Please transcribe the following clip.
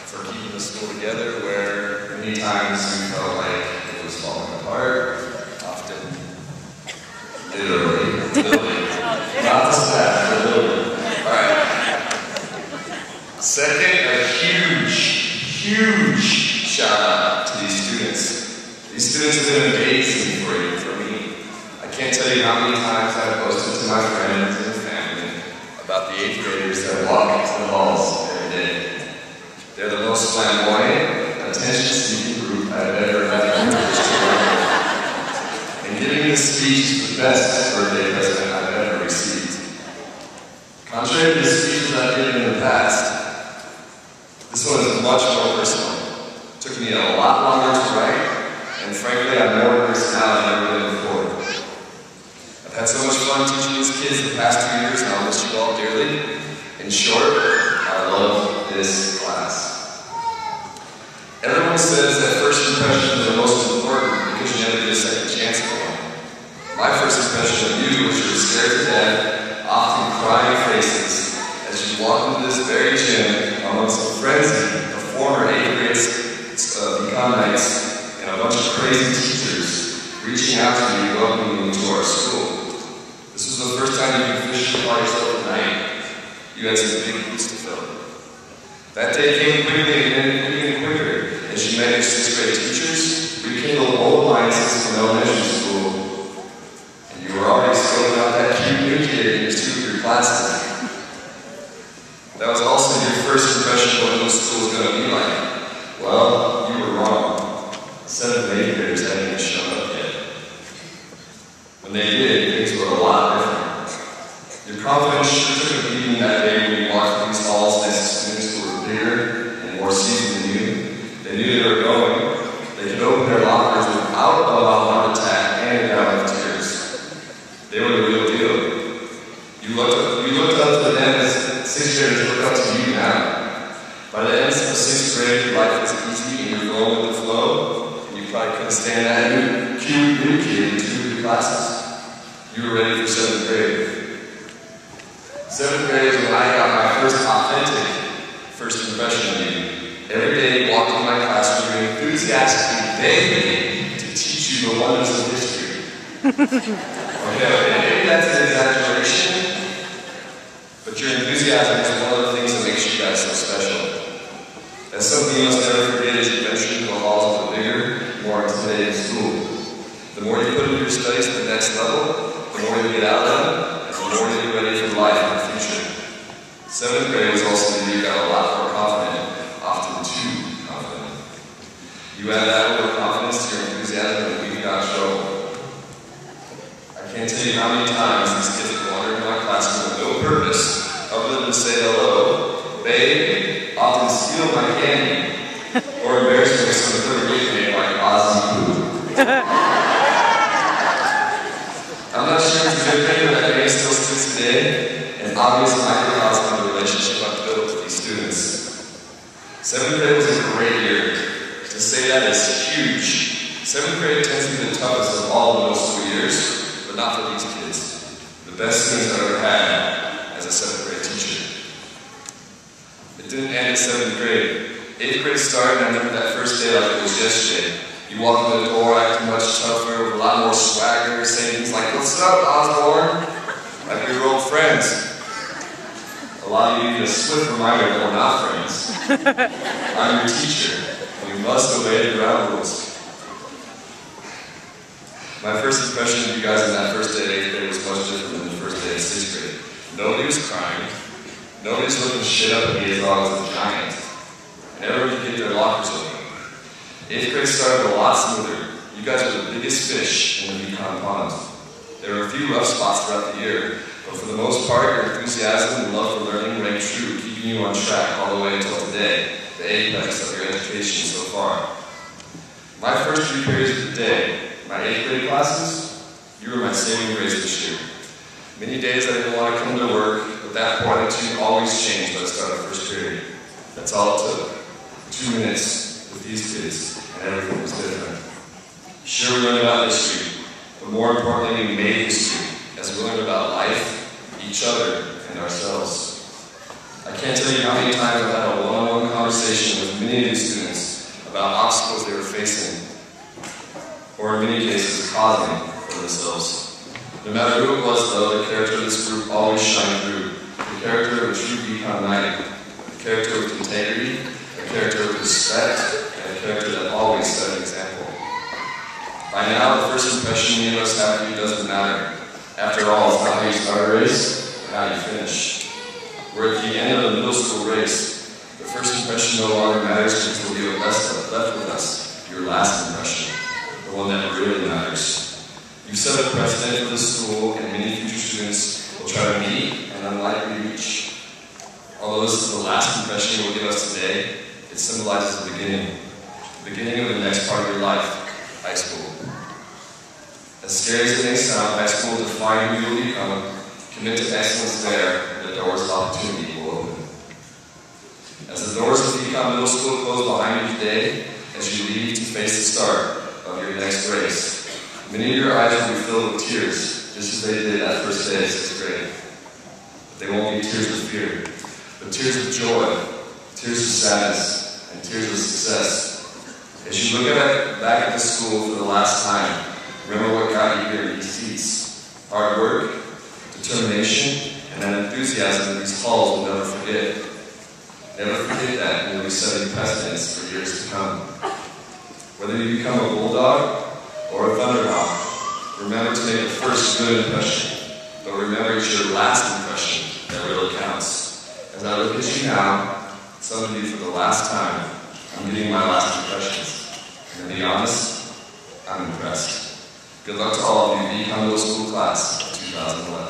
for keeping the school together, where many times we felt like it was falling apart, often literally. Not the staff, but literally. Alright. Second, a huge shout out to these students. These students have been amazing for me. I can't tell you how many times I've posted to my friends and family about the 8th graders that walk into the halls every day. They're the most flamboyant, attention-seeking group I've ever had the privilege to work with. And giving this speech is the best birthday present I've ever received. Contrary to the speeches I've given in the past, this one is much more personal. It took me a lot longer to write, and frankly, I have more personality than I've ever been before. I've had so much fun teaching these kids the past 2 years, and I'll miss you all dearly. In short, I love this class. Everyone says that first impressions are most important because you never get a second chance for one. My first impression of you was your scared to death, often crying faces as you walked into this very gym amongst a frenzy of former 8th grade Vikan nights and a bunch of crazy teachers reaching out to you, welcoming you to our school. This was the first time you could officially call yourself a knight. You had some big boots to fill. That day came quickly and quicker as you managed 6th grade teachers, rekindled old alliances from elementary school, and you were already scoping out that cute new kid in 2 of your classes. That was also your first impression of what the school was going to be like. Well, you were wrong. 7th and 8th graders hadn't even shown up yet. When they did, things were a lot different. Your confidence sure took a beating that day when you walked through these halls next to students who were bigger and more seasoned than you. They knew they were going. They could open their lockers without a heart attack and a gallon of tears. They were the real deal. You looked up to them as 6th graders look up to you now. By the end of 6th grade, your life was easy and you were going with the flow, and you probably couldn't stand that cute new kid in 2 of your classes. You were ready for 7th grade. 7th grade is when I got my first authentic first impression of you. Every day you walked into my classroom, you enthusiastically begged me to teach you the wonders of history. Okay, maybe that's an exaggeration, but your enthusiasm is one of the things that makes you guys so special. That's something you must never forget as you venture into the halls of a bigger, more intimidating school. The more you put into your studies to the next level, the more you get out of them, and the more you get ready for life in the future. 7th grade was also the year you got a lot more confident, often too confident. You add that little confidence to your enthusiasm and we got in trouble. I can't tell you how many times these kids have wandered into my classroom with no purpose other than to say hello, beg, often steal my candy, or embarrass me with some clever nickname like Ozzy Poo. I'm not sure it's a good thing, but that name still sticks today, and obviously microcosm of the relationship I've built with these students. 7th grade was a great year. To say that is huge. 7th grade tends to be the toughest of all the middle school years, but not for these kids. The best students I've ever had as a 7th grade teacher. It didn't end at 7th grade. 8th grade started, and I remember that first day like it was yesterday. You walk in the door acting much tougher, with a lot more swagger, saying things like, "What's up, Osbourn?" Like we were old friends. A lot of you need a swift reminder that we're not friends. I'm your teacher. We must obey the ground rules. My first impression of you guys on that first day of 8th grade was much different than the first day of 6th grade. Nobody was crying. Nobody's looking shit up at me as long as a giant. And everyone could get their lockers open. 8th grade started a lot smoother. You guys were the biggest fish in the Vikan pond. There were a few rough spots throughout the year, but for the most part, your enthusiasm and love for learning rang true, keeping you on track all the way until today, the apex of your education so far. My first 3 periods of the day, my 8th grade classes, you were my saving grace this year. Many days I didn't want to come to work, but that point of 2 always changed by the start of first period. That's all it took. 2 minutes with these kids, and everything was different. Sure, we learned about history, but more importantly, we made history as we learned about life, each other, and ourselves. I can't tell you how many times I've had a one-on-one conversation with many of these students about obstacles they were facing, or in many cases, causing for themselves. No matter who it was, though, the character of this group always shined through. The character of a true Vikan Knight, a character with integrity, a character with respect, and a character that always set an example. By now, the first impression any of us have of you doesn't matter. After all, it's not how you start a race, but how you finish. We're at the end of the middle school race. The first impression no longer matters because will be what's left with us, your last impression, the one that really matters. You've set a precedent for the school, and many future students will try to meet and unlikely reach. Although this is the last impression you will give us today, it symbolizes the beginning of the next part of your life. High school. As scary as it may sound, high school will define who you will become. Commit to excellence there, and the doors of opportunity will open. As the doors of Vikan Middle School close behind you today, as you leave to face the start of your next race, many of your eyes will be filled with tears, just as they did that first day of 6th grade. But they won't be tears of fear, but tears of joy, tears of sadness, and tears of success. As you look back at the school for the last time, remember what got you here in these seats. Hard work, determination, and an enthusiasm that these halls will never forget. Never forget that, and you'll be setting precedents for years to come. Whether you become a bulldog or a thunderhawk, remember to make the first good impression, but remember it's your last impression that really counts. As I look at you now, some of you for the last time, I'm getting my last impressions. And to be honest, I'm impressed. Good luck to all of you, Vikan Middle School class of 2011.